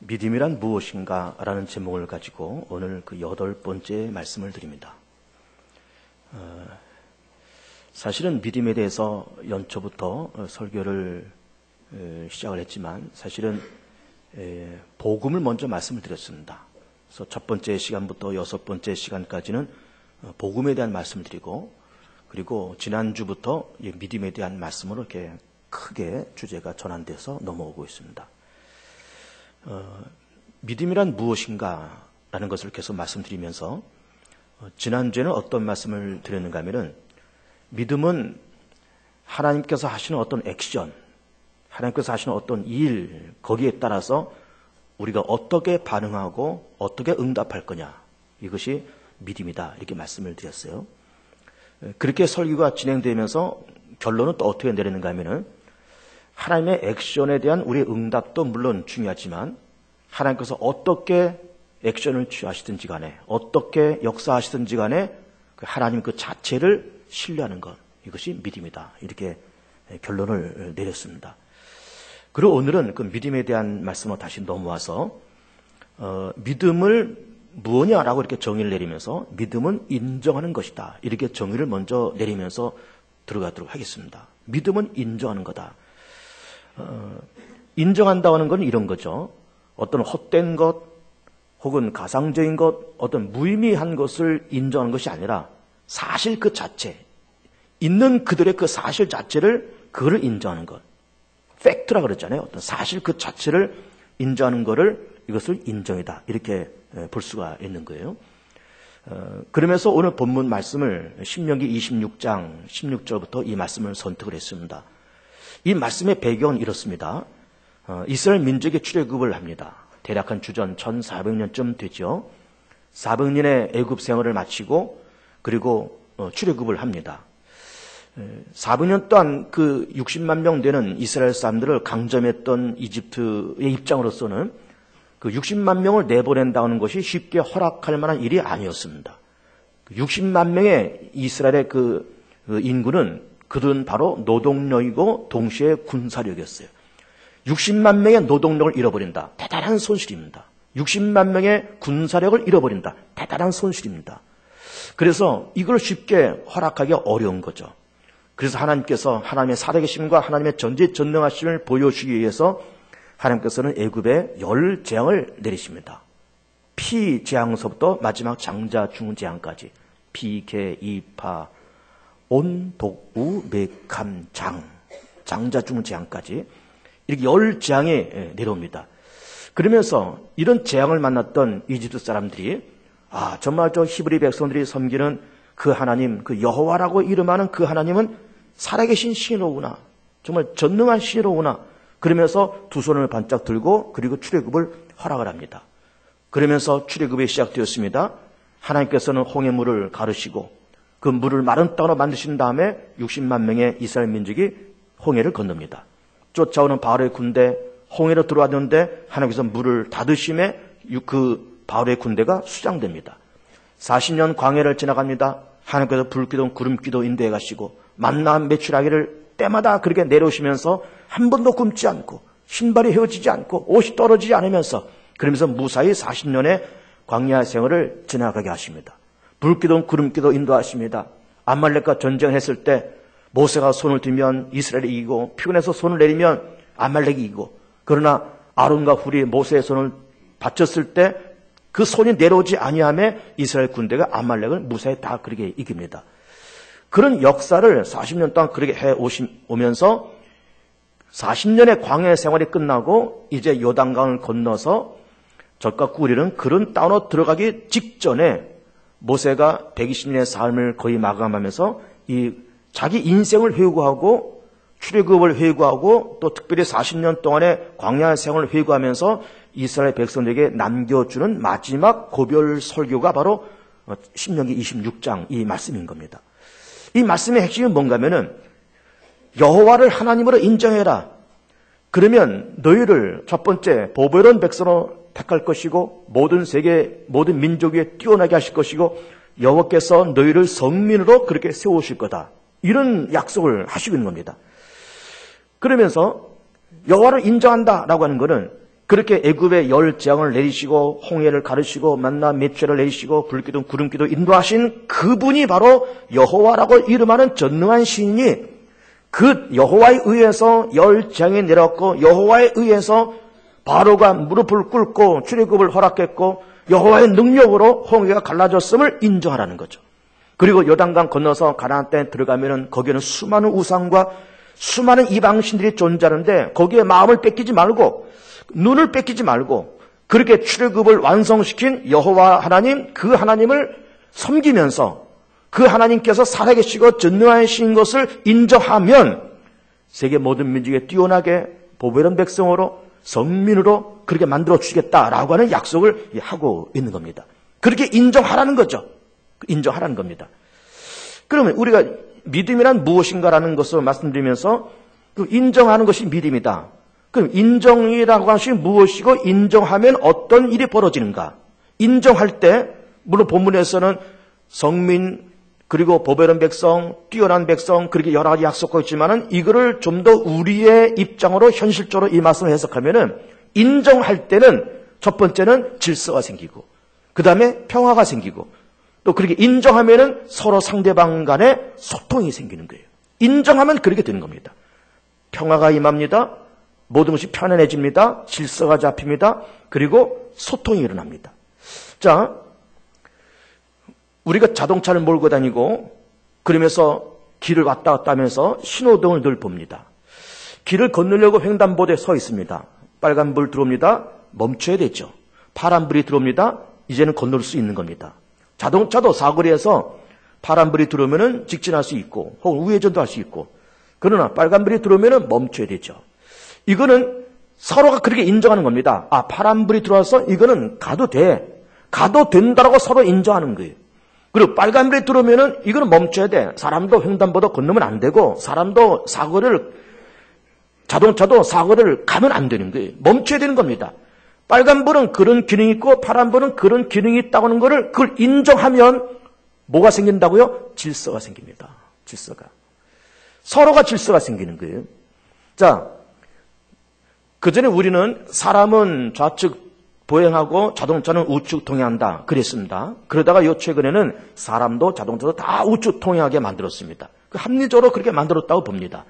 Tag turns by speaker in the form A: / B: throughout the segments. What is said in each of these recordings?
A: 믿음이란 무엇인가? 라는 제목을 가지고 오늘 그 8번째 말씀을 드립니다. 사실은 믿음에 대해서 연초부터 설교를 시작을 했지만 사실은 복음을 먼저 말씀을 드렸습니다. 그래서 첫 번째 시간부터 6번째 시간까지는 복음에 대한 말씀을 드리고, 그리고 지난주부터 믿음에 대한 말씀으로 이렇게 크게 주제가 전환돼서 넘어오고 있습니다. 믿음이란 무엇인가? 라는 것을 계속 말씀드리면서 지난주에는 어떤 말씀을 드렸는가 하면은, 믿음은 하나님께서 하시는 어떤 액션, 하나님께서 하시는 어떤 일, 거기에 따라서 우리가 어떻게 반응하고 어떻게 응답할 거냐, 이것이 믿음이다, 이렇게 말씀을 드렸어요. 그렇게 설교가 진행되면서 결론은 또 어떻게 내리는가 하면은, 하나님의 액션에 대한 우리의 응답도 물론 중요하지만 하나님께서 어떻게 액션을 취하시든지 간에, 어떻게 역사하시든지 간에 하나님 그 자체를 신뢰하는 것, 이것이 믿음이다, 이렇게 결론을 내렸습니다. 그리고 오늘은 그 믿음에 대한 말씀으로 다시 넘어와서 믿음을 무엇이냐라고 이렇게 정의를 내리면서, 믿음은 인정하는 것이다, 이렇게 정의를 먼저 내리면서 들어가도록 하겠습니다. 믿음은 인정하는 거다. 인정한다고 하는 건 이런 거죠. 어떤 헛된 것 혹은 가상적인 것, 어떤 무의미한 것을 인정하는 것이 아니라 사실 그 자체, 있는 그들의 그 사실 자체를, 그거를 인정하는 것. 팩트라 그랬잖아요. 어떤 사실 그 자체를 인정하는 거를, 이것을 인정이다, 이렇게 볼 수가 있는 거예요. 그러면서 오늘 본문 말씀을 신명기 26장 16절부터 이 말씀을 선택을 했습니다. 이 말씀의 배경은 이렇습니다. 이스라엘 민족이 출애굽을 합니다. 대략 한 주전 1400년쯤 되죠. 400년의 애굽 생활을 마치고 그리고 출애굽을 합니다. 400년 동안 그 60만 명 되는 이스라엘 사람들을 강점했던 이집트의 입장으로서는 그 60만 명을 내보낸다는 것이 쉽게 허락할 만한 일이 아니었습니다. 60만 명의 이스라엘의 그 인구는, 그들은 바로 노동력이고 동시에 군사력이었어요. 60만 명의 노동력을 잃어버린다, 대단한 손실입니다. 60만 명의 군사력을 잃어버린다, 대단한 손실입니다. 그래서 이걸 쉽게 허락하기 어려운 거죠. 그래서 하나님께서 하나님의 살아계심과 하나님의 전지전능하심을 보여주기 위해서 하나님께서는 애굽에 10재앙을 내리십니다. 피재앙서부터 마지막 장자 중재앙까지, 피, 개, 이파, 온, 독, 우, 맥함, 장, 장자 중재앙까지 이렇게 10재앙이 내려옵니다. 그러면서 이런 재앙을 만났던 이집트 사람들이, 정말 저 히브리 백성들이 섬기는 그 하나님, 그 여호와라고 이름하는 그 하나님은 살아계신 신이로구나, 정말 전능한 신이로구나, 그러면서 두 손을 반짝 들고 그리고 출애굽을 허락을 합니다. 그러면서 출애굽이 시작되었습니다. 하나님께서는 홍해물을 가르시고 그 물을 마른 땅으로 만드신 다음에 60만 명의 이스라엘 민족이 홍해를 건넙니다. 쫓아오는 바로의 군대, 홍해로 들어왔는데 하나님께서 물을 닫으심에 그 바로의 군대가 수장됩니다. 40년 광야를 지나갑니다. 하나님께서 불기둥 구름기도 인도해 가시고 만나 매출하기를 때마다 그렇게 내려오시면서 한 번도 굶지 않고 신발이 헤어지지 않고 옷이 떨어지지 않으면서, 그러면서 무사히 40년의 광야 생활을 지나가게 하십니다. 불기둥 구름기도 인도하십니다. 아말렉과 전쟁했을 때 모세가 손을 들면 이스라엘이 이기고, 피곤해서 손을 내리면 아말렉이 이기고, 그러나 아론과 훌이 모세의 손을 받쳤을 때 그 손이 내려오지 아니하며 이스라엘 군대가 아말렉을 무사히 다 그렇게 이깁니다. 그런 역사를 40년 동안 그렇게 해오면서 40년의 광야 생활이 끝나고 이제 요단강을 건너서 젖과 꿀 이르는 그런 땅으로 들어가기 직전에 모세가 120년의 삶을 거의 마감하면서 이 자기 인생을 회고하고 출애굽을 회고하고 또 특별히 40년 동안의 광야 생활을 회고하면서 이스라엘 백성들에게 남겨주는 마지막 고별 설교가 바로 신명기 26장 이 말씀인 겁니다. 이 말씀의 핵심은 뭔가 하면은, 여호와를 하나님으로 인정해라. 그러면 너희를 첫 번째 보배로운 백성으로 택할 것이고 모든 세계 모든 민족 위에 뛰어나게 하실 것이고 여호와께서 너희를 성민으로 그렇게 세우실 거다, 이런 약속을 하시고 있는 겁니다. 그러면서 여호와를 인정한다라고 하는 것은 그렇게 애굽에 열 재앙을 내리시고 홍해를 가르시고 만나 滅죄를 내리시고 불기둥 구름기도 인도하신 그분이 바로 여호와라고 이름하는 전능한 신이 그 여호와에 의해서 열 재앙이 내려왔고 여호와에 의해서 바로가 무릎을 꿇고 출애굽을 허락했고 여호와의 능력으로 홍해가 갈라졌음을 인정하라는 거죠. 그리고 요단강 건너서 가나안 땅에 들어가면은 거기에는 수많은 우상과 수많은 이방신들이 존재하는데 거기에 마음을 뺏기지 말고 눈을 뺏기지 말고 그렇게 출애굽을 완성시킨 여호와 하나님 그 하나님을 섬기면서 그 하나님께서 살아계시고 전능하신 것을 인정하면 세계 모든 민족에 뛰어나게 보배로운 백성으로 성민으로 그렇게 만들어 주시겠다라고 하는 약속을 하고 있는 겁니다. 그렇게 인정하라는 거죠. 인정하라는 겁니다. 그러면 우리가 믿음이란 무엇인가라는 것을 말씀드리면서 그 인정하는 것이 믿음이다. 그럼 인정이라고 하는 것이 무엇이고 인정하면 어떤 일이 벌어지는가? 인정할 때 물론 본문에서는 성민 그리고 보배로운 백성, 뛰어난 백성 그렇게 여러 가지 약속하고 있지만은 이거를 좀 더 우리의 입장으로 현실적으로 이 말씀을 해석하면은 인정할 때는 첫 번째는 질서가 생기고 그 다음에 평화가 생기고 또 그렇게 인정하면은 서로 상대방 간에 소통이 생기는 거예요. 인정하면 그렇게 되는 겁니다. 평화가 임합니다. 모든 것이 편안해집니다. 질서가 잡힙니다. 그리고 소통이 일어납니다. 자, 우리가 자동차를 몰고 다니고 그러면서 길을 왔다 갔다 하면서 신호등을 늘 봅니다. 길을 건너려고 횡단보도에 서 있습니다. 빨간불 들어옵니다. 멈춰야 되죠. 파란불이 들어옵니다. 이제는 건널 수 있는 겁니다. 자동차도 사거리에서 파란불이 들어오면은 직진할 수 있고 혹은 우회전도 할 수 있고 그러나 빨간불이 들어오면은 멈춰야 되죠. 이거는 서로가 그렇게 인정하는 겁니다. 아, 파란불이 들어와서 이거는 가도 돼. 가도 된다라고 서로 인정하는 거예요. 그리고 빨간불이 들어오면은 이거는 멈춰야 돼. 사람도 횡단보도 건너면 안 되고 사람도 자동차도 사거리를 가면 안 되는 거예요. 멈춰야 되는 겁니다. 빨간불은 그런 기능이 있고 파란불은 그런 기능이 있다고 하는 거를 그걸 인정하면 뭐가 생긴다고요? 질서가 생깁니다. 질서가. 서로가 질서가 생기는 거예요. 자, 그전에 우리는 사람은 좌측 보행하고 자동차는 우측 통행한다 그랬습니다. 그러다가 요 최근에는 사람도 자동차도 다 우측 통행하게 만들었습니다. 합리적으로 그렇게 만들었다고 봅니다.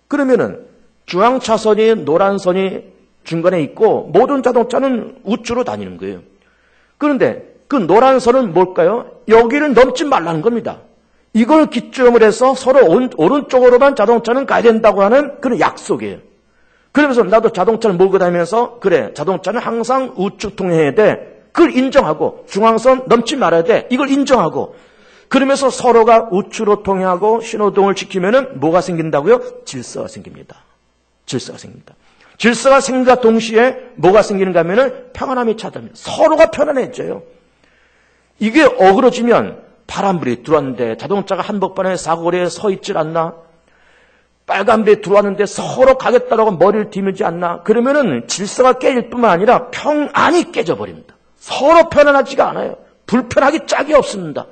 A: 그러면은 중앙차선이 노란 선이 중간에 있고 모든 자동차는 우측으로 다니는 거예요. 그런데 그 노란 선은 뭘까요? 여기를 넘지 말라는 겁니다. 이걸 기점으로 해서 서로 오른쪽으로만 자동차는 가야 된다고 하는 그런 약속이에요. 그러면서 나도 자동차를 몰고 다니면서 그래 자동차는 항상 우측 통행해야 돼. 그걸 인정하고 중앙선 넘지 말아야 돼. 이걸 인정하고 그러면서 서로가 우측으로 통행하고 신호등을 지키면은 뭐가 생긴다고요? 질서가 생깁니다. 질서가 생깁니다. 질서가 생긴과 동시에 뭐가 생기는가 하면은 평안함이 찾아옵니다. 서로가 편안해져요. 이게 어그러지면 파란불이 들어왔는데 자동차가 한복판에 사거리에 서 있질 않나? 빨간불이 들어왔는데 서로 가겠다라고 머리를 뒤밀지 않나? 그러면은 질서가 깨질 뿐만 아니라 평안이 깨져버립니다. 서로 편안하지가 않아요. 불편하기 짝이 없습니다.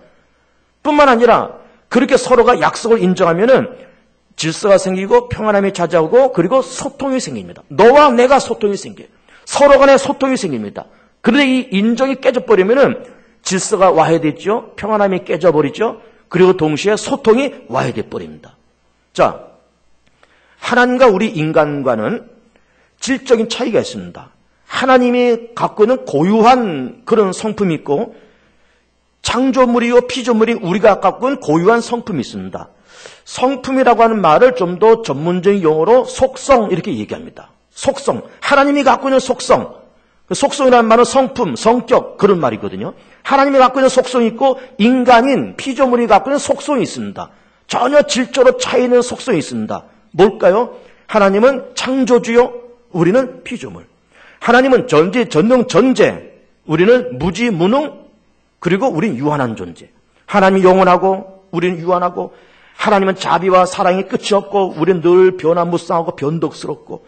A: 뿐만 아니라 그렇게 서로가 약속을 인정하면은 질서가 생기고 평안함이 찾아오고 그리고 소통이 생깁니다. 너와 내가 소통이 생겨요. 서로 간에 소통이 생깁니다. 그런데 이 인정이 깨져버리면은 질서가 와해됐죠. 평안함이 깨져버리죠. 그리고 동시에 소통이 와해돼버립니다. 자, 하나님과 우리 인간과는 질적인 차이가 있습니다. 하나님이 갖고 있는 고유한 그런 성품이 있고 창조물이요 피조물이 우리가 갖고 있는 고유한 성품이 있습니다. 성품이라고 하는 말을 좀 더 전문적인 용어로 속성 이렇게 얘기합니다. 속성, 하나님이 갖고 있는 속성. 속성이라는 말은 성품, 성격 그런 말이거든요. 하나님이 갖고 있는 속성이 있고 인간인 피조물이 갖고 있는 속성이 있습니다. 전혀 질적으로 차이 있는 속성이 있습니다. 뭘까요? 하나님은 창조주요, 우리는 피조물. 하나님은 전지, 전능, 전제, 우리는 무지, 무능, 그리고 우리는 유한한 존재. 하나님이 영원하고 우리는 유한하고 하나님은 자비와 사랑이 끝이 없고 우리는 늘 변화무쌍하고 변덕스럽고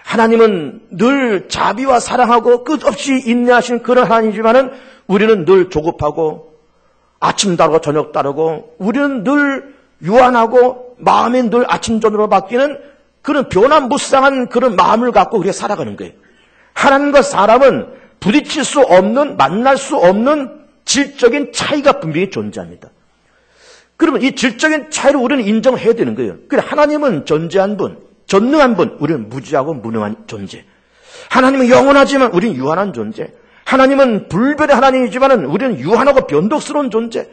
A: 하나님은 늘 자비와 사랑하고 끝없이 인내하시는 그런 하나님이지만은 우리는 늘 조급하고 아침 다르고 저녁 다르고 우리는 늘 유한하고 마음이 늘 아침전으로 바뀌는 그런 변화무쌍한 그런 마음을 갖고 우리가 살아가는 거예요. 하나님과 사람은 부딪힐 수 없는, 만날 수 없는 질적인 차이가 분명히 존재합니다. 그러면 이 질적인 차이를 우리는 인정해야 되는 거예요. 그래, 하나님은 존재한 분, 전능한 분, 우리는 무지하고 무능한 존재. 하나님은 영원하지만 우리는 유한한 존재. 하나님은 불변의 하나님이지만 우리는 유한하고 변덕스러운 존재.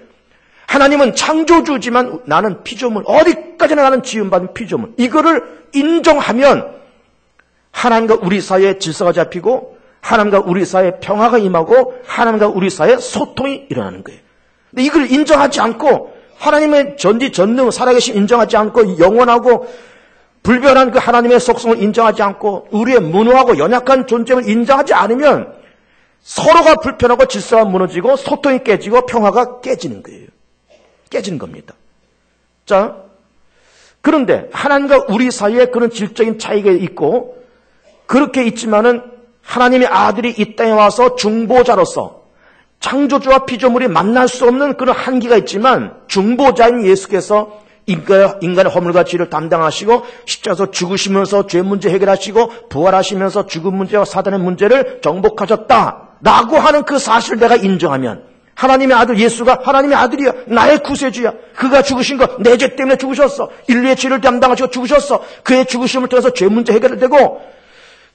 A: 하나님은 창조주지만 나는 피조물, 어디까지나 나는 지음받은 피조물. 이거를 인정하면 하나님과 우리 사이에 질서가 잡히고 하나님과 우리 사이에 평화가 임하고 하나님과 우리 사이에 소통이 일어나는 거예요. 근데 이걸 인정하지 않고 하나님의 전지 전능 살아계심 인정하지 않고 영원하고 불변한 그 하나님의 속성을 인정하지 않고 우리의 무능하고 연약한 존재를 인정하지 않으면 서로가 불편하고 질서가 무너지고 소통이 깨지고 평화가 깨지는 거예요. 깨지는 겁니다. 자, 그런데 하나님과 우리 사이에 그런 질적인 차이가 있고 그렇게 있지만은 하나님의 아들이 이 땅에 와서 중보자로서 창조주와 피조물이 만날 수 없는 그런 한계가 있지만 중보자인 예수께서 인간의 허물과 죄를 담당하시고 십자가에서 죽으시면서 죄 문제 해결하시고 부활하시면서 죽은 문제와 사단의 문제를 정복하셨다라고 하는 그 사실을 내가 인정하면 하나님의 아들 예수가 하나님의 아들이야. 나의 구세주야. 그가 죽으신 것 내 죄 때문에 죽으셨어. 인류의 죄를 담당하시고 죽으셨어. 그의 죽으심을 통해서 죄 문제 해결되고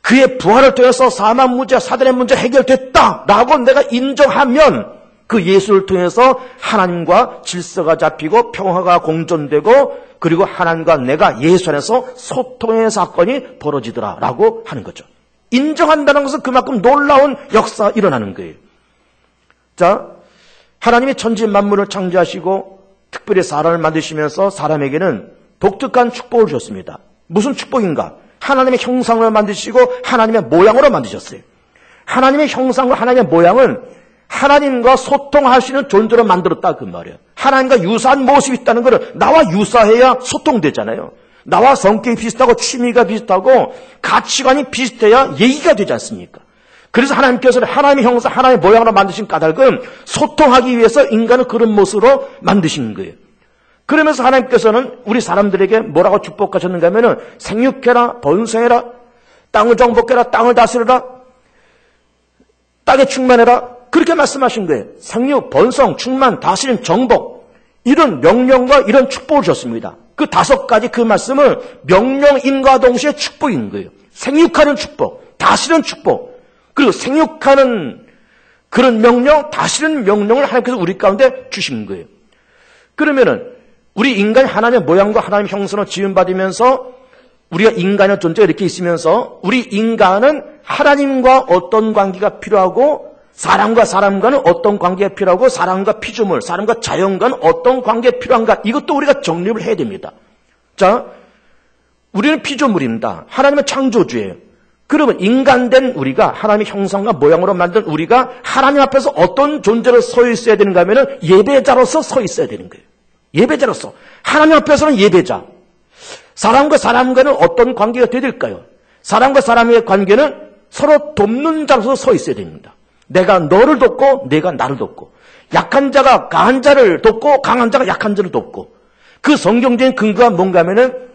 A: 그의 부활을 통해서 사망 문제, 사단의 문제 해결됐다라고 내가 인정하면 그 예수를 통해서 하나님과 질서가 잡히고 평화가 공존되고 그리고 하나님과 내가 예수 안에서 소통의 사건이 벌어지더라라고 하는 거죠. 인정한다는 것은 그만큼 놀라운 역사가 일어나는 거예요. 자, 하나님이 천지 만물을 창조하시고 특별히 사람을 만드시면서 사람에게는 독특한 축복을 주셨습니다. 무슨 축복인가? 하나님의 형상을 만드시고 하나님의 모양으로 만드셨어요. 하나님의 형상과 하나님의 모양은 하나님과 소통할 수 있는 존재로 만들었다 그 말이에요. 하나님과 유사한 모습이 있다는 것은 나와 유사해야 소통되잖아요. 나와 성격이 비슷하고 취미가 비슷하고 가치관이 비슷해야 예의가 되지 않습니까? 그래서 하나님께서는 하나님의 형상, 하나님의 모양으로 만드신 까닭은 소통하기 위해서 인간을 그런 모습으로 만드신 거예요. 그러면서 하나님께서는 우리 사람들에게 뭐라고 축복하셨는가 하면은 생육해라, 번성해라, 땅을 정복해라, 땅을 다스려라, 땅에 충만해라. 그렇게 말씀하신 거예요. 생육, 번성, 충만, 다스림, 정복 이런 명령과 이런 축복을 줬습니다. 그 5가지 그 말씀은 명령인과 동시에 축복인 거예요. 생육하는 축복, 다스리는 축복, 그리고 생육하는 그런 명령, 다스리는 명령을 하나님께서 우리 가운데 주신 거예요. 그러면은 우리 인간이 하나님의 모양과 하나님의 형상으로 지음받으면서 우리가 인간의 존재가 이렇게 있으면서 우리 인간은 하나님과 어떤 관계가 필요하고 사람과 사람과는 어떤 관계가 필요하고 사람과 피조물, 사람과 자연과는 어떤 관계가 필요한가 이것도 우리가 정립을 해야 됩니다. 자, 우리는 피조물입니다. 하나님은 창조주예요. 그러면 인간된 우리가 하나님의 형상과 모양으로 만든 우리가 하나님 앞에서 어떤 존재로 서 있어야 되는가 하면 예배자로서 서 있어야 되는 거예요. 예배자로서. 하나님 앞에서는 예배자. 사람과 사람과는 어떤 관계가 되어야 될까요? 사람과 사람의 관계는 서로 돕는 자로서 서 있어야 됩니다. 내가 너를 돕고 내가 나를 돕고 약한 자가 강한 자를 돕고 강한 자가 약한 자를 돕고 그 성경적인 근거가 뭔가 하면은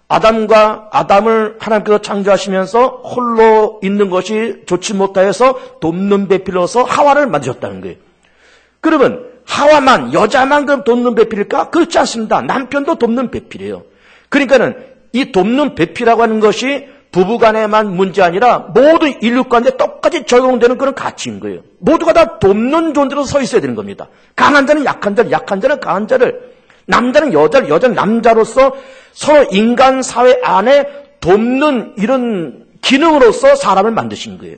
A: 아담을 하나님께서 창조하시면서 홀로 있는 것이 좋지 못하여서 돕는 배필로서 하와를 만드셨다는 거예요. 그러면 하와만, 여자만 그럼 돕는 배필일까? 그렇지 않습니다. 남편도 돕는 배필이에요. 그러니까는 이 돕는 배필이라고 하는 것이 부부간에만 문제 아니라 모든 인류 가운데 똑같이 적용되는 그런 가치인 거예요. 모두가 다 돕는 존재로 서 있어야 되는 겁니다. 강한 자는 약한 자를, 약한 자는 강한 자를, 남자는 여자를, 여자는 남자로서 서로 인간 사회 안에 돕는 이런 기능으로서 사람을 만드신 거예요.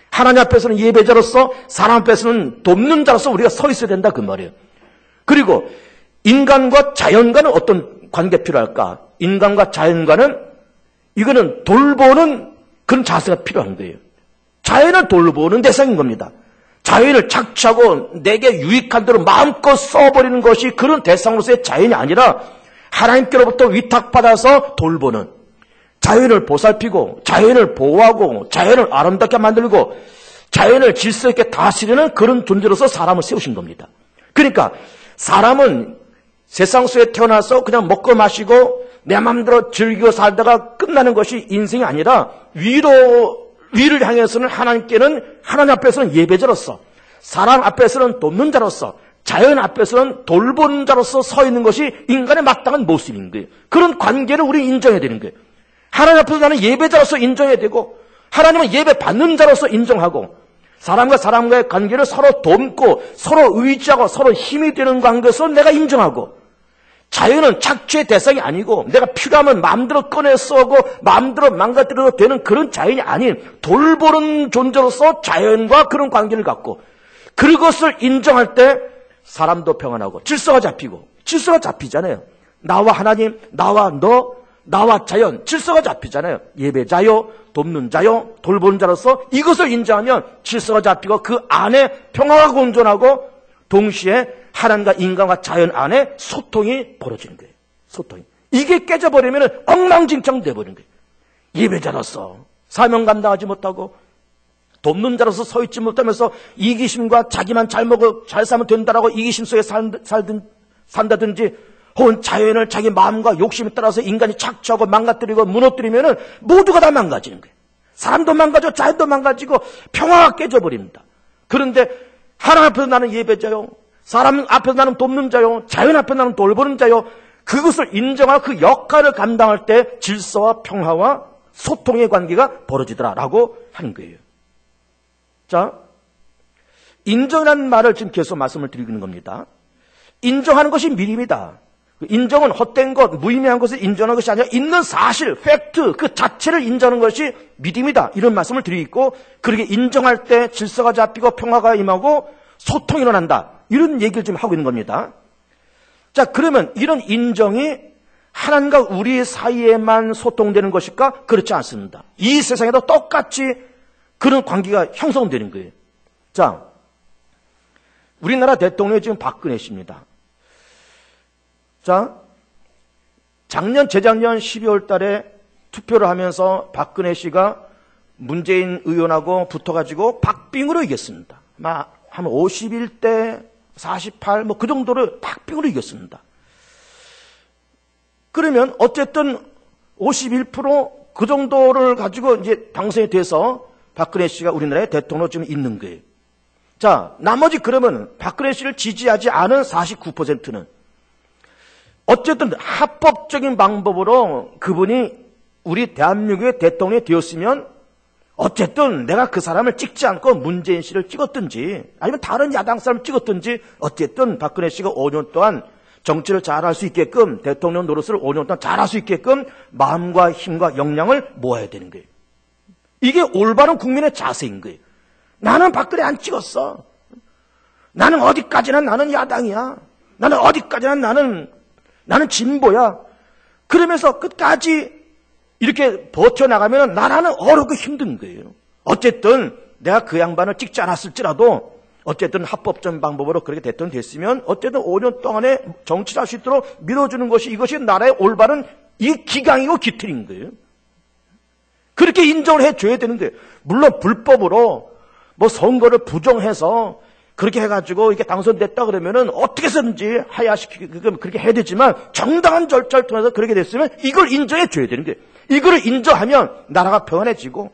A: 하나님 앞에서는 예배자로서 사람 앞에서는 돕는 자로서 우리가 서 있어야 된다 그 말이에요. 그리고 인간과 자연과는 어떤 관계가 필요할까? 인간과 자연과는 이거는 돌보는 그런 자세가 필요한 거예요. 자연을 돌보는 대상인 겁니다. 자연을 착취하고 내게 유익한 대로 마음껏 써버리는 것이 그런 대상으로서의 자연이 아니라 하나님께로부터 위탁받아서 돌보는 자연을 보살피고 자연을 보호하고 자연을 아름답게 만들고 자연을 질서 있게 다스리는 그런 존재로서 사람을 세우신 겁니다. 그러니까 사람은 세상 속에 태어나서 그냥 먹고 마시고 내 마음대로 즐기고 살다가 끝나는 것이 인생이 아니라 위로를 위를 향해서는 하나님께는 하나님 앞에서는 예배자로서, 사람 앞에서는 돕는 자로서, 자연 앞에서는 돌보는 자로서 서 있는 것이 인간의 마땅한 모습인 거예요. 그런 관계를 우리 인정해야 되는 거예요. 하나님 앞에서 나는 예배자로서 인정해야 되고, 하나님은 예배 받는 자로서 인정하고, 사람과 사람과의 관계를 서로 돕고 서로 의지하고 서로 힘이 되는 관계에서 내가 인정하고, 자연은 착취의 대상이 아니고 내가 필요하면 마음대로 꺼내 쓰고 마음대로 망가뜨려도 되는 그런 자연이 아닌 돌보는 존재로서 자연과 그런 관계를 갖고, 그것을 인정할 때 사람도 평안하고 질서가 잡히고, 질서가 잡히잖아요. 나와 하나님, 나와 너, 나와 자연, 질서가 잡히잖아요. 예배자요, 돕는 자요, 돌보는 자로서 이것을 인정하면 질서가 잡히고 그 안에 평화가 공존하고 동시에 하나님과 인간과 자연 안에 소통이 벌어지는 거예요. 소통이. 이게 깨져버리면 엉망진창 돼버리는 거예요. 예배자로서 사명 감당하지 못하고 돕는 자로서 서 있지 못하면서 이기심과 자기만 잘 먹고 잘 살면 된다라고 이기심 속에 산다든지, 혹은 자연을 자기 마음과 욕심에 따라서 인간이 착취하고 망가뜨리고 무너뜨리면 모두가 다 망가지는 거예요. 사람도 망가져, 자연도 망가지고 평화가 깨져버립니다. 그런데 하나님 앞에서 나는 예배자요, 사람 앞에서 나는 돕는 자요, 자연 앞에서 나는 돌보는 자요, 그것을 인정하고 그 역할을 감당할 때 질서와 평화와 소통의 관계가 벌어지더라라고 하는 거예요. 자, 인정이라는 말을 지금 계속 말씀을 드리는 겁니다. 인정하는 것이 믿음이다. 인정은 헛된 것, 무의미한 것을 인정하는 것이 아니라 있는 사실, 팩트, 그 자체를 인정하는 것이 믿음이다. 이런 말씀을 드리고, 그렇게 인정할 때 질서가 잡히고 평화가 임하고 소통이 일어난다. 이런 얘기를 지금 하고 있는 겁니다. 자, 그러면 이런 인정이 하나님과 우리 사이에만 소통되는 것일까? 그렇지 않습니다. 이 세상에도 똑같이 그런 관계가 형성되는 거예요. 자, 우리나라 대통령이 지금 박근혜 씨입니다. 자, 재작년 12월 달에 투표를 하면서 박근혜 씨가 문재인 의원하고 붙어가지고 박빙으로 이겼습니다. 한 51대 48, 그 정도를 박빙으로 이겼습니다. 그러면 어쨌든 51% 그 정도를 가지고 이제 당선이 돼서 박근혜 씨가 우리나라의 대통령으로 지금 있는 거예요. 자, 나머지 그러면 박근혜 씨를 지지하지 않은 49%는 어쨌든 합법적인 방법으로 그분이 우리 대한민국의 대통령이 되었으면 어쨌든 내가 그 사람을 찍지 않고 문재인 씨를 찍었든지 아니면 다른 야당 사람을 찍었든지 어쨌든 박근혜 씨가 5년 동안 정치를 잘할 수 있게끔, 대통령 노릇을 5년 동안 잘할 수 있게끔 마음과 힘과 역량을 모아야 되는 거예요. 이게 올바른 국민의 자세인 거예요. 나는 박근혜 안 찍었어. 나는 어디까지나 나는 야당이야. 나는 어디까지나 나는 진보야. 그러면서 끝까지 이렇게 버텨나가면 나라는 어렵고 힘든 거예요. 어쨌든 내가 그 양반을 찍지 않았을지라도 어쨌든 합법적인 방법으로 그렇게 대통령이 됐으면 어쨌든 5년 동안에 정치를 할 수 있도록 밀어주는 것이, 이것이 나라의 올바른 이 기강이고 기틀인 거예요. 그렇게 인정을 해줘야 되는 거예요. 물론 불법으로 선거를 부정해서 그렇게 해가지고 이렇게 당선됐다 그러면은 어떻게 해서든지 하야시키고 그렇게 해야 되지만 정당한 절차를 통해서 그렇게 됐으면 이걸 인정해 줘야 되는 거예요. 이거를 인정하면 나라가 평안해지고,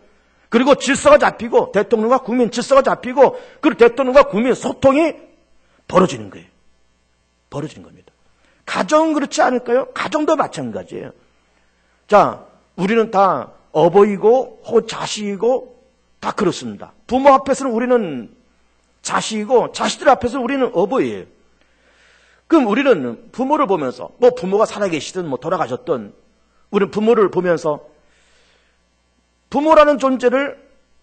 A: 그리고 질서가 잡히고, 대통령과 국민 질서가 잡히고, 그리고 대통령과 국민 소통이 벌어지는 거예요. 벌어지는 겁니다. 가정은 그렇지 않을까요? 가정도 마찬가지예요. 자, 우리는 다 어버이고 혹은 자식이고 다 그렇습니다. 부모 앞에서는 우리는 자식이고 자식들 앞에서는 우리는 어버이예요. 그럼 우리는 부모를 보면서, 부모가 살아계시든 돌아가셨든, 우리는 부모를 보면서, 부모라는 존재를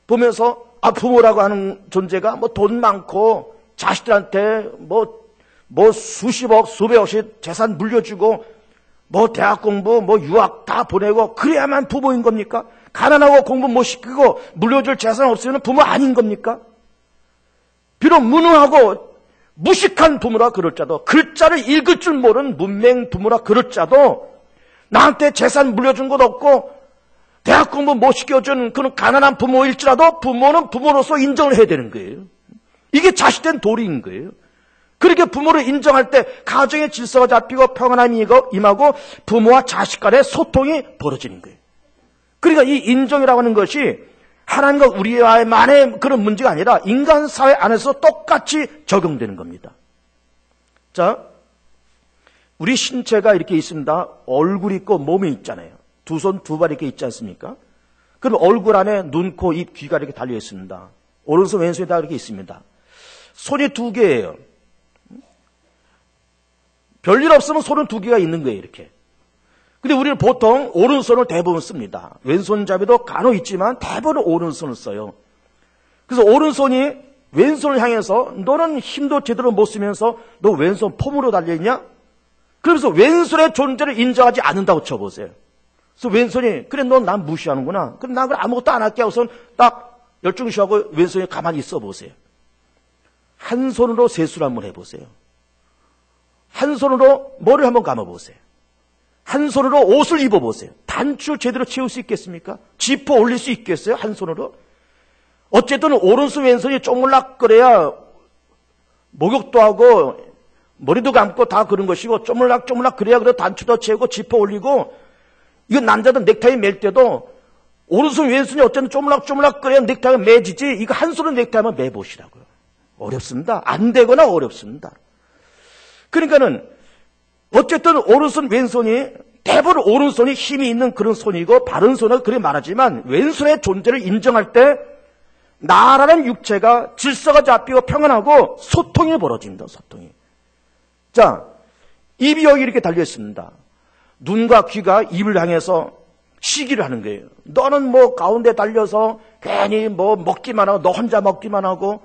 A: 보면서, 부모라고 하는 존재가 돈 많고 자식들한테 수십억 수백억씩 재산 물려주고 대학 공부 유학 다 보내고 그래야만 부모인 겁니까? 가난하고 공부 못 시키고 물려줄 재산 없으면 부모 아닌 겁니까? 비록 무능하고 무식한 부모라 그럴지라도, 글자를 읽을 줄 모르는 문맹 부모라 그럴지라도, 나한테 재산 물려준 것 없고 대학 공부 못 시켜준 그런 가난한 부모일지라도 부모는 부모로서 인정을 해야 되는 거예요. 이게 자식된 도리인 거예요. 그렇게 부모를 인정할 때 가정의 질서가 잡히고 평안함이 임하고 부모와 자식 간의 소통이 벌어지는 거예요. 그러니까 이 인정이라고 하는 것이 하나님과 우리와의만의 그런 문제가 아니라 인간 사회 안에서 똑같이 적용되는 겁니다. 자, 우리 신체가 이렇게 있습니다. 얼굴이 있고 몸이 있잖아요. 두 손, 두 발 이렇게 있지 않습니까? 그럼 얼굴 안에 눈, 코, 입, 귀가 이렇게 달려 있습니다. 오른손, 왼손이 다 이렇게 있습니다. 손이 두 개예요. 별일 없으면 손은 두 개가 있는 거예요, 이렇게. 근데 우리는 보통 오른손을 대부분 씁니다. 왼손잡이도 간혹 있지만 대부분 오른손을 써요. 그래서 오른손이 왼손을 향해서 너는 힘도 제대로 못 쓰면서 너 왼손 폼으로 달려있냐? 그러면서 왼손의 존재를 인정하지 않는다고 쳐보세요. 그래서 왼손이 그래 넌 난 무시하는구나. 그럼 난 아무것도 안 할게 하고선 딱 열중시하고 왼손이 가만히 있어 보세요. 한 손으로 세수를 한번 해보세요. 한 손으로 머리를 한번 감아보세요. 한 손으로 옷을 입어보세요. 단추 제대로 채울 수 있겠습니까? 지퍼 올릴 수 있겠어요? 한 손으로? 어쨌든 오른손 왼손이 쪼물락거려야 목욕도 하고 머리도 감고 다 그런 것이고 쪼물락쪼물락 그래야 그래 단추도 채우고 지퍼 올리고 이건 남자들 넥타이 맬 때도 오른손 왼손이 어쨌든 쪼물락쪼물락 그래야 넥타이가 매지지 이거 한 손으로 넥타이 한번 매보시라고요. 어렵습니다. 안 되거나 어렵습니다. 그러니까는 어쨌든 오른손 왼손이 대부분 오른손이 힘이 있는 그런 손이고 바른 손은 그래 말하지만 왼손의 존재를 인정할 때 나라는 육체가 질서가 잡히고 평안하고 소통이 벌어집니다. 소통이. 자, 입이 여기 이렇게 달려 있습니다. 눈과 귀가 입을 향해서 시기를 하는 거예요. 너는 뭐 가운데 달려서 괜히 뭐 먹기만 하고 너 혼자 먹기만 하고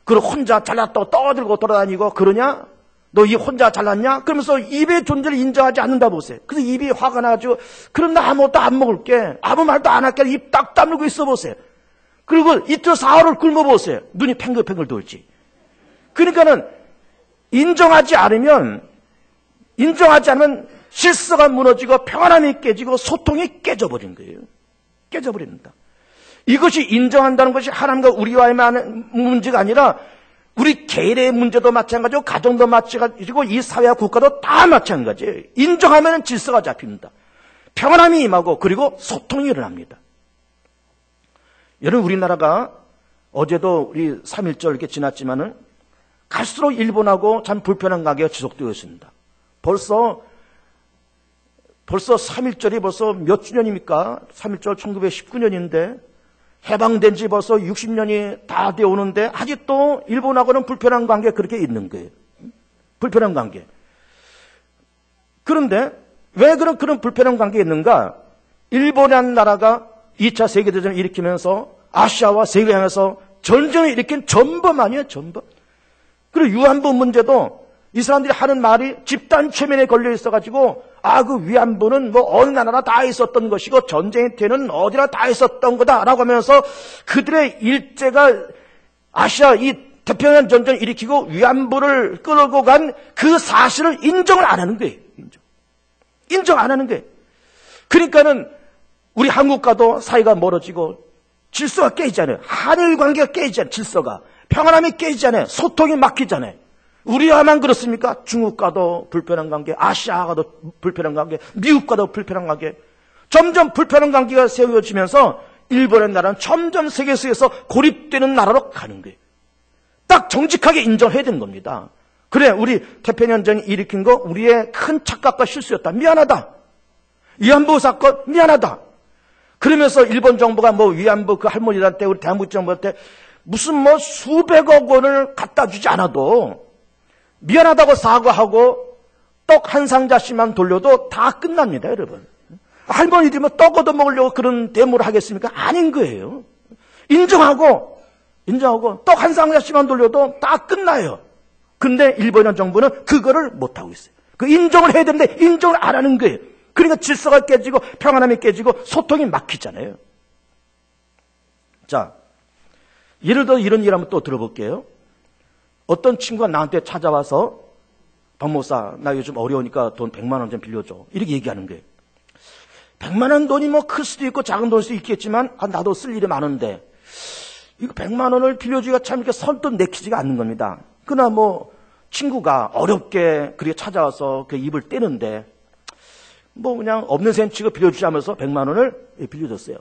A: 그리고 혼자 잘났다고 떠들고 돌아다니고 그러냐? 너 이 혼자 잘났냐? 그러면서 입의 존재를 인정하지 않는다 보세요. 그래서 입이 화가 나가지고 그럼 나 아무것도 안 먹을게. 아무 말도 안 할게. 입 딱 다물고 있어 보세요. 그리고 이틀 사흘을 굶어 보세요. 눈이 팽글팽글 돌지. 그러니까는 인정하지 않으면 질서가 무너지고 평안함이 깨지고 소통이 깨져버린 거예요. 깨져버립니다. 이것이 인정한다는 것이 하나님과 우리와의 문제가 아니라 우리 개인의 문제도 마찬가지고 가정도 마찬가지고 이 사회와 국가도 다 마찬가지예요. 인정하면 질서가 잡힙니다. 평안함이 임하고 그리고 소통이 일어납니다. 여러분 우리나라가 어제도 우리 3.1절 이렇게 지났지만은 갈수록 일본하고 참 불편한 관계가 지속되고 있습니다. 벌써 3.1절이 벌써 몇 주년입니까? 3.1절 1919년인데 해방된 지 벌써 60년이 다 되어 오는데 아직도 일본하고는 불편한 관계가 그렇게 있는 거예요. 불편한 관계. 그런데 왜 그런 불편한 관계가 있는가? 일본이라는 나라가 2차 세계대전을 일으키면서 아시아와 세계를 향해서 전쟁을 일으킨 전범 아니에요, 전범. 그리고 위안부 문제도 이 사람들이 하는 말이 집단 최면에 걸려 있어가지고 그 위안부는 뭐 어느 나라나 다 있었던 것이고 전쟁의 때는 어디나 다 있었던 거다라고 하면서 그들의 일제가 아시아 이 태평양 전쟁을 일으키고 위안부를 끌고 간 그 사실을 인정을 안 하는 거예요. 인정 안 하는 거예요. 그러니까는 우리 한국과도 사이가 멀어지고 질서가 깨지잖아요. 한일 관계가 깨지잖아요. 질서가. 평안함이 깨지잖아요. 소통이 막히잖아요. 우리와만 그렇습니까? 중국과도 불편한 관계, 아시아와도 불편한 관계, 미국과도 불편한 관계. 점점 불편한 관계가 세워지면서 일본의 나라는 점점 세계 속에서 고립되는 나라로 가는 거예요. 딱 정직하게 인정해야 되는 겁니다. 그래, 우리 태평양전이 일으킨 거 우리의 큰 착각과 실수였다. 미안하다. 위안부 사건 미안하다. 그러면서 일본 정부가 뭐 위안부 그 할머니한테 우리 대한민국 정부한테 무슨 뭐 수백억 원을 갖다 주지 않아도 미안하다고 사과하고 떡 한 상자씩만 돌려도 다 끝납니다, 여러분. 할머니들이 뭐 떡 얻어 먹으려고 그런 데모를 하겠습니까? 아닌 거예요. 인정하고 떡 한 상자씩만 돌려도 다 끝나요. 근데 일본 정부는 그거를 못하고 있어요. 그 인정을 해야 되는데 인정을 안 하는 거예요. 그러니까 질서가 깨지고 평안함이 깨지고 소통이 막히잖아요. 자, 예를 들어 이런 일 한번 또 들어볼게요. 어떤 친구가 나한테 찾아와서 박 목사, 나 요즘 어려우니까 돈 100만 원 좀 빌려줘. 이렇게 얘기하는 거예요. 100만 원 돈이 뭐 클 수도 있고 작은 돈일 수도 있겠지만 나도 쓸 일이 많은데 이거 100만 원을 빌려주기가 참 이렇게 선뜻 내키지가 않는 겁니다. 그러나 뭐 친구가 어렵게 그렇게 찾아와서 그 입을 떼는데 뭐 그냥 없는 셈 치고 빌려주자면서 100만 원을 빌려줬어요.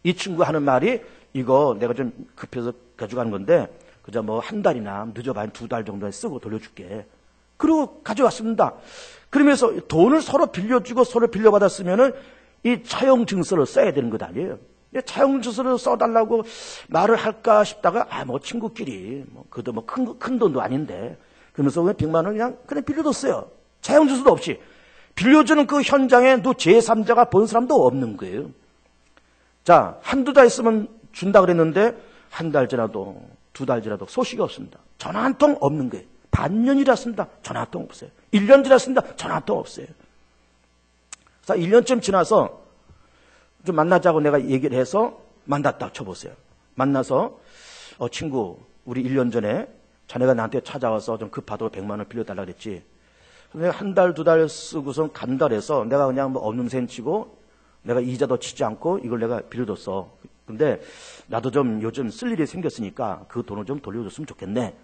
A: 이 친구가 하는 말이 이거 내가 좀 급해서 가져가는 건데 그저 뭐 한 달이나 늦어봐야 2달 정도에 쓰고 돌려줄게. 그리고 가져왔습니다. 그러면서 돈을 서로 빌려주고 서로 빌려받았으면은 이 차용 증서를 써야 되는 것 아니에요. 차용 증서를 써달라고 말을 할까 싶다가 뭐 친구끼리 그도 뭐 큰 돈도 아닌데 그러면서 왜 100만 원 그냥 빌려줬어요. 차용 증서도 없이 빌려주는 그 현장에 또 제3자가 본 사람도 없는 거예요. 자, 한두 달 있으면 준다 그랬는데 한 달 지나도 2달 지나도 소식이 없습니다. 전화 한 통 없는 거예요. 반년이 지났습니다. 전화 한 통 없어요. 1년 지났습니다. 전화 한 통 없어요. 그래서 1년쯤 지나서 좀 만나자고 내가 얘기를 해서 만났다 쳐보세요. 만나서 친구 우리 1년 전에 자네가 나한테 찾아와서 좀 급하다고 100만 원 빌려달라 그랬지. 내가 한 달, 2달 쓰고선 간달해서 내가 그냥 뭐 없는 셈 치고 내가 이자도 치지 않고 이걸 내가 빌려줬어. 근데 나도 좀 요즘 쓸 일이 생겼으니까 그 돈을 좀 돌려줬으면 좋겠네.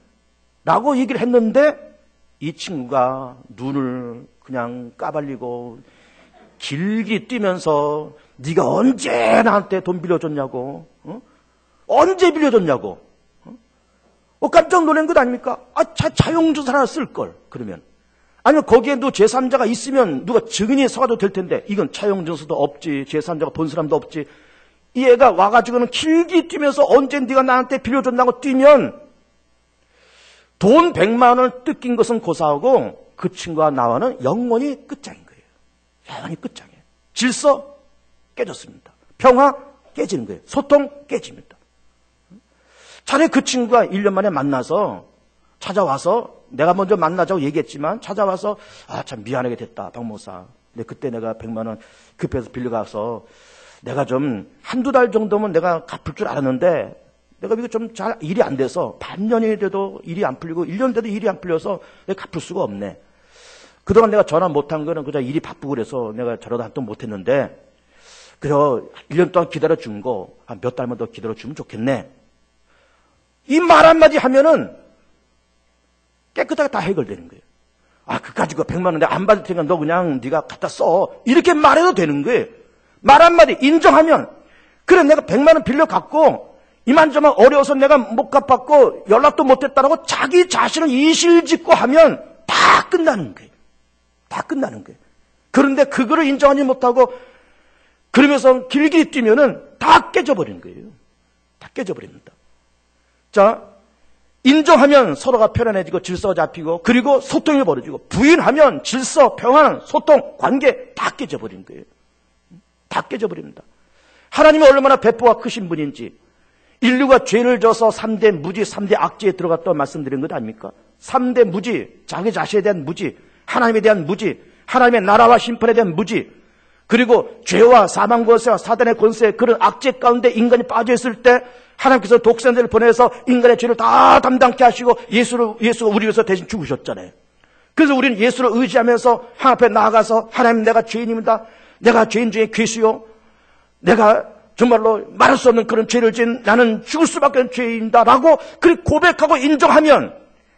A: 라고 얘기를 했는데 이 친구가 눈을 그냥 까발리고 길게 뛰면서 네가 언제 나한테 돈 빌려줬냐고. 언제 빌려줬냐고. 깜짝 놀란 것 아닙니까? 차용증서 하나 쓸걸. 그러면. 아니면 거기에도 제3자가 있으면 누가 증인이 서가도 될 텐데 이건 차용증서도 없지. 제3자가 본 사람도 없지. 이 애가 와가지고는 길게 뛰면서 언제 네가 나한테 빌려줬냐고 뛰면 돈 100만 원을 뜯긴 것은 고사하고 그 친구와 나와는 영원히 끝장인 거예요. 영원히 끝장이에요. 질서 깨졌습니다. 평화 깨지는 거예요. 소통 깨집니다. 차라리 그 친구가 1년 만에 만나서 찾아와서 내가 먼저 만나자고 얘기했지만 찾아와서 참 미안하게 됐다 박 목사. 근데 그때 내가 100만 원 급해서 빌려가서 내가 좀 한두 달 정도면 내가 갚을 줄 알았는데 내가 이거 좀 잘 일이 안 돼서 반년이 돼도 일이 안 풀리고 1년 돼도 일이 안 풀려서 내가 갚을 수가 없네. 그동안 내가 전화 못한 거는 그냥 일이 바쁘고 그래서 내가 전화도 한 통 못했는데 그래서 1년 동안 기다려준 거 한 몇 달만 더 기다려주면 좋겠네. 이 말 한마디 하면은 깨끗하게 다 해결되는 거예요. 그까짓 거 100만 원 내가 안 받을 테니까 너 그냥 네가 갖다 써. 이렇게 말해도 되는 거예요. 말 한마디 인정하면 그래 내가 100만 원 빌려갖고 이만저만 어려워서 내가 못 갚았고 연락도 못했다라고 자기 자신을 이실짓고 하면 다 끝나는 거예요. 다 끝나는 거예요. 그런데 그거를 인정하지 못하고 그러면서 길게 뛰면은 다 깨져버리는 거예요. 다 깨져버립니다. 자, 인정하면 서로가 편안해지고 질서가 잡히고 그리고 소통이 벌어지고 부인하면 질서, 평안, 소통, 관계 다 깨져버리는 거예요. 다 깨져버립니다. 하나님이 얼마나 배포가 크신 분인지 인류가 죄를 져서 3대 무지, 3대 악지에 들어갔다고 말씀드린 것 아닙니까? 3대 무지, 자기 자신에 대한 무지, 하나님에 대한 무지, 하나님의 나라와 심판에 대한 무지, 그리고 죄와 사망 권세와 사단의 권세 그런 악재 가운데 인간이 빠져있을 때 하나님께서 독생자를 보내서 인간의 죄를 다 담당케 하시고 예수가 우리 위해서 대신 죽으셨잖아요. 그래서 우리는 예수를 의지하면서 하나님 앞에 나아가서 하나님 내가 죄인입니다. 내가 죄인 중에 괴수요. 내가 정말로 말할 수 없는 그런 죄를 지은 나는 죽을 수밖에 없는 죄인이다 라고 그렇게 고백하고 인정하면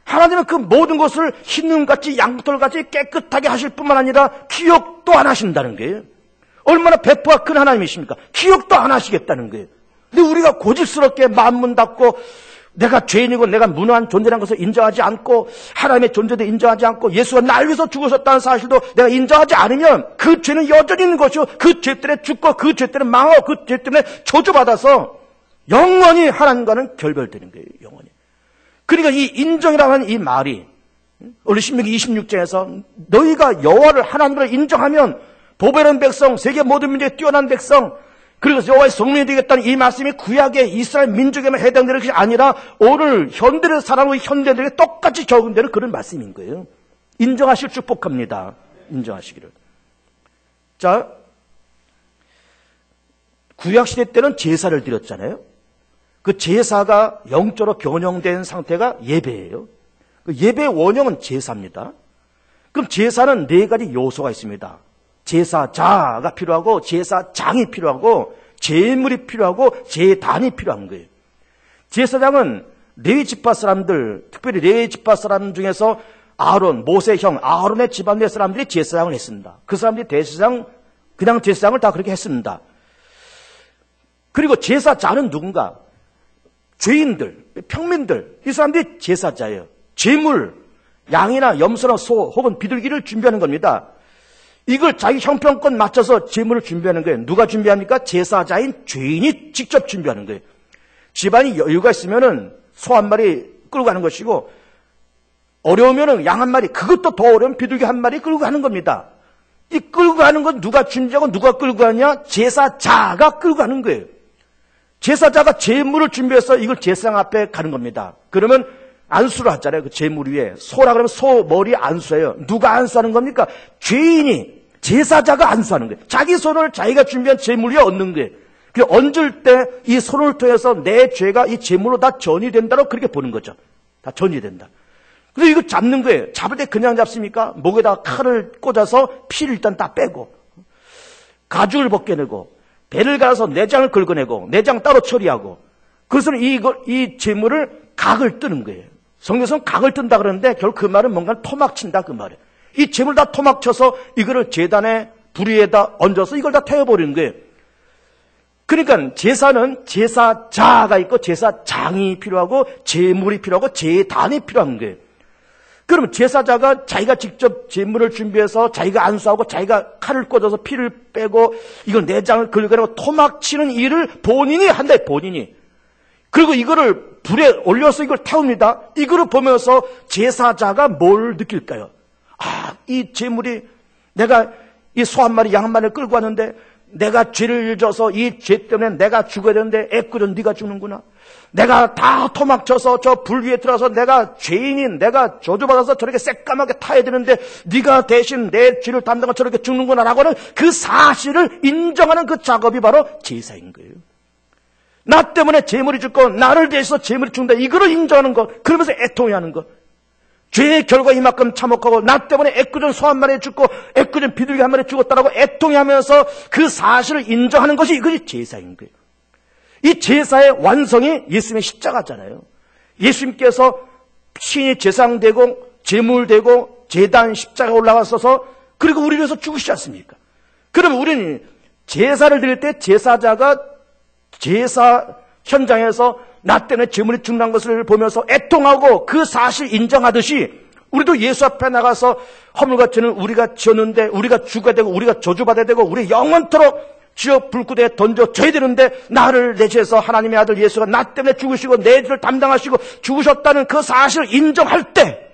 A: 하나님은 그 모든 것을 흰눈같이 양털같이 깨끗하게 하실 뿐만 아니라 기억도 안 하신다는 거예요. 얼마나 배포가 큰 하나님이십니까? 기억도 안 하시겠다는 거예요. 근데 우리가 고집스럽게 마음문 닫고 내가 죄인이고 내가 무능한 존재라는 것을 인정하지 않고 하나님의 존재도 인정하지 않고 예수가 날 위해서 죽으셨다는 사실도 내가 인정하지 않으면 그 죄는 여전히 있는 것이고 그 죄 때문에 죽고 그 죄 때문에 망하고 그 죄 때문에 저주받아서 영원히 하나님과는 결별되는 거예요. 영원히. 그러니까 이 인정이라고 하는 이 말이 우리 신명기 26장에서 너희가 여호와를 하나님을 인정하면 보배로운 백성, 세계 모든 민족에 뛰어난 백성, 그리고 여호와의 성민이 되겠다는 이 말씀이 구약의 이스라엘 민족에만 해당되는 것이 아니라 오늘 현대를 살아오는 현대들에게 똑같이 적용되는 그런 말씀인 거예요. 인정하실 축복합니다. 인정하시기를. 자, 구약시대 때는 제사를 드렸잖아요. 그 제사가 영적으로 변형된 상태가 예배예요. 그 예배의 원형은 제사입니다. 그럼 제사는 4가지 요소가 있습니다. 제사자가 필요하고 제사장이 필요하고 제물이 필요하고 제단이 필요한 거예요. 제사장은 레위 지파 사람들, 특별히 레위 지파 사람 중에서 아론, 모세형, 아론의 집안의 사람들이 제사장을 했습니다. 그 사람들이 그냥 제사장을 다 그렇게 했습니다. 그리고 제사자는 누군가? 죄인들, 평민들, 이 사람들이 제사자예요. 제물, 양이나 염소나 소 혹은 비둘기를 준비하는 겁니다. 이걸 자기 형편껏 맞춰서 제물을 준비하는 거예요. 누가 준비합니까? 제사자인 죄인이 직접 준비하는 거예요. 집안이 여유가 있으면은 소 한 마리 끌고 가는 것이고, 어려우면은 양 한 마리, 그것도 더 어려운 비둘기 한 마리 끌고 가는 겁니다. 이 끌고 가는 건 누가 준비하고 누가 끌고 가냐? 제사자가 끌고 가는 거예요. 제사자가 제물을 준비해서 이걸 제사장 앞에 가는 겁니다. 그러면 안수를 하잖아요. 그 제물 위에. 소라 그러면 소 머리 안수예요. 누가 안수하는 겁니까? 죄인이, 제사자가 안수하는 거예요. 자기 손을 자기가 준비한 제물 위에 얹는 거예요. 그 얹을 때 이 손을 통해서 내 죄가 이 제물로 다 전이된다고 그렇게 보는 거죠. 다 전이된다. 그래서 이거 잡는 거예요. 잡을 때 그냥 잡습니까? 목에다가 칼을 꽂아서 피를 일단 다 빼고, 가죽을 벗겨내고, 배를 갈아서 내장을 긁어내고, 내장 따로 처리하고, 그래서 이 제물을 각을 뜨는 거예요. 성경에서는 각을 뜬다 그러는데 결국 그 말은 뭔가 토막친다 그 말이에요. 이 제물 다 토막쳐서 이거를 제단에 불 위에다 얹어서 이걸 다 태워버리는 거예요. 그러니까 제사는 제사자가 있고 제사장이 필요하고 제물이 필요하고 제단이 필요한 거예요. 그러면 제사자가 자기가 직접 제물을 준비해서 자기가 안수하고 자기가 칼을 꽂아서 피를 빼고 이걸 내장을 긁어내고 토막치는 일을 본인이 한다. 본인이. 그리고 이거를 불에 올려서 이걸 태웁니다. 이거를 보면서 제사자가 뭘 느낄까요? 아, 이 제물이 내가 이 소 한 마리 양 한 마리를 끌고 왔는데 내가 죄를 져서 이 죄 때문에 내가 죽어야 되는데 애꿎은 네가 죽는구나. 내가 다 토막쳐서 저 불 위에 들어서 내가 죄인인 내가 저주받아서 저렇게 새까맣게 타야 되는데 네가 대신 내 죄를 담당하고 저렇게 죽는구나 라고 하는 그 사실을 인정하는 그 작업이 바로 제사인 거예요. 나 때문에 제물이 죽고 나를 대해서 제물이 죽는다. 이거를 인정하는 것. 그러면서 애통해하는 것. 죄의 결과 이만큼 참혹하고 나 때문에 애꿎은 소 한 마리 죽고 애꿎은 비둘기 한 마리 죽었다라고 애통해하면서 그 사실을 인정하는 것이 이것이 제사인 거예요. 이 제사의 완성이 예수님의 십자가잖아요. 예수님께서 신이 제사장되고 제물되고 제단 십자가에 올라가셔서 그리고 우리를 위해서 죽으시지 않습니까? 그러면 우리는 제사를 드릴 때 제사자가 제사 현장에서 나 때문에 제물이 죽는 것을 보면서 애통하고 그 사실 인정하듯이 우리도 예수 앞에 나가서 허물같이는 우리가 지었는데 우리가 죽어야 되고 우리가 저주받아야 되고 우리 영원토록 지옥 불구대에 던져져야 되는데 나를 내주셔서 하나님의 아들 예수가 나 때문에 죽으시고 내 죄를 담당하시고 죽으셨다는 그 사실을 인정할 때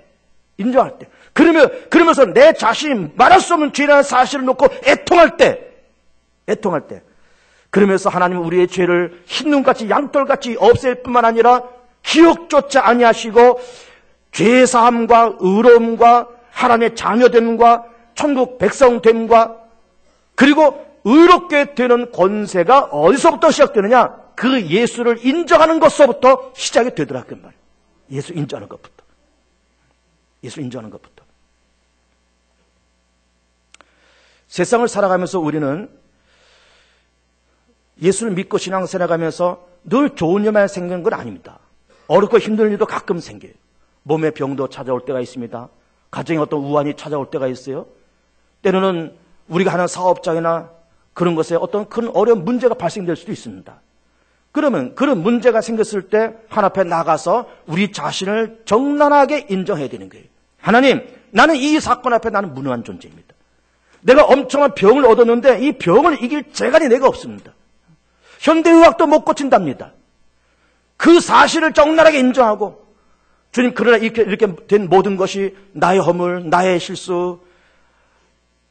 A: 그러면서 내 자신이 말할 수 없는 죄라는 사실을 놓고 애통할 때 그러면서 하나님은 우리의 죄를 흰눈같이 양털같이 없앨 뿐만 아니라 기억조차 아니하시고 죄사함과 의로움과 하나님의 자녀됨과 천국 백성됨과 그리고 의롭게 되는 권세가 어디서부터 시작되느냐? 그 예수를 인정하는 것서부터 시작이 되더라 그 말이에요. 예수 인정하는 것부터. 세상을 살아가면서 우리는 예수를 믿고 신앙생활 하면서 늘 좋은 일만 생기는 건 아닙니다. 어렵고 힘든 일도 가끔 생겨요. 몸의 병도 찾아올 때가 있습니다. 가정에 어떤 우환이 찾아올 때가 있어요. 때로는 우리가 하는 사업장이나 그런 것에 어떤 큰 어려운 문제가 발생될 수도 있습니다. 그러면 그런 문제가 생겼을 때 하나님 앞에 나가서 우리 자신을 정난하게 인정해야 되는 거예요. 하나님, 나는 이 사건 앞에 나는 무능한 존재입니다. 내가 엄청난 병을 얻었는데 이 병을 이길 재간이 내가 없습니다. 현대의학도 못 고친답니다. 그 사실을 적나라하게 인정하고 주님 그러나 이렇게 된 모든 것이 나의 허물, 나의 실수,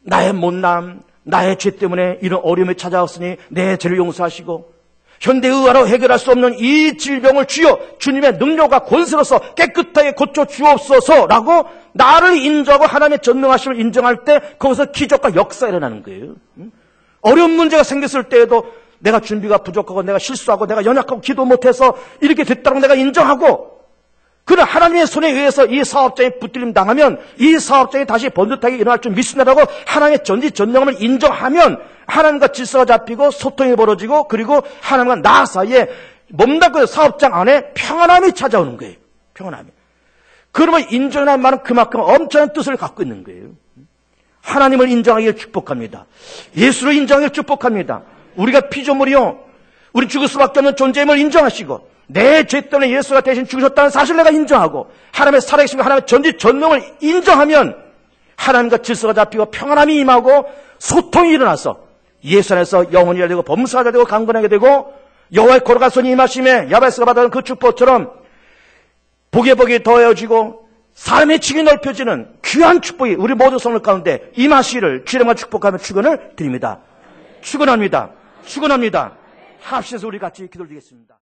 A: 나의 못남, 나의 죄 때문에 이런 어려움이 찾아왔으니 내 죄를 용서하시고 현대의학으로 해결할 수 없는 이 질병을 주여 주님의 능력과 권세로서 깨끗하게 고쳐 주옵소서라고 나를 인정하고 하나님의 전능하심을 인정할 때 거기서 기적과 역사가 일어나는 거예요. 어려운 문제가 생겼을 때에도 내가 준비가 부족하고 내가 실수하고 내가 연약하고 기도 못해서 이렇게 됐다고 내가 인정하고 그러나 하나님의 손에 의해서 이 사업장이 붙들림 당하면 이 사업장이 다시 번듯하게 일어날 줄 믿습니다라고 하나님의 전지전능함을 인정하면 하나님과 질서가 잡히고 소통이 벌어지고 그리고 하나님과 나 사이에 몸담고 사업장 안에 평안함이 찾아오는 거예요. 평안함이. 그러면 인정이라는 말은 그만큼 엄청난 뜻을 갖고 있는 거예요. 하나님을 인정하기를 축복합니다. 예수를 인정하기를 축복합니다. 우리가 피조물이요. 우리 죽을 수밖에 없는 존재임을 인정하시고 내 죄 때문에 예수가 대신 죽으셨다는 사실을 내가 인정하고 하나님의 살아계심과 하나님의 전지전능을 인정하면 하나님과 질서가 잡히고 평안함이 임하고 소통이 일어나서 예수 안에서 영혼이 열리고 범사가 되고 강건하게 되고 여호와의 거룩한 손이 임하심에 야베스가 받은 그 축복처럼 복에 복이 더해지고 삶의 층이 넓혀지는 귀한 축복이 우리 모두 성도 가운데 임하시기를 주님과 축복하며 축원을 드립니다. 축원합니다. 축원합니다. 합심해서 우리 같이 기도드리겠습니다.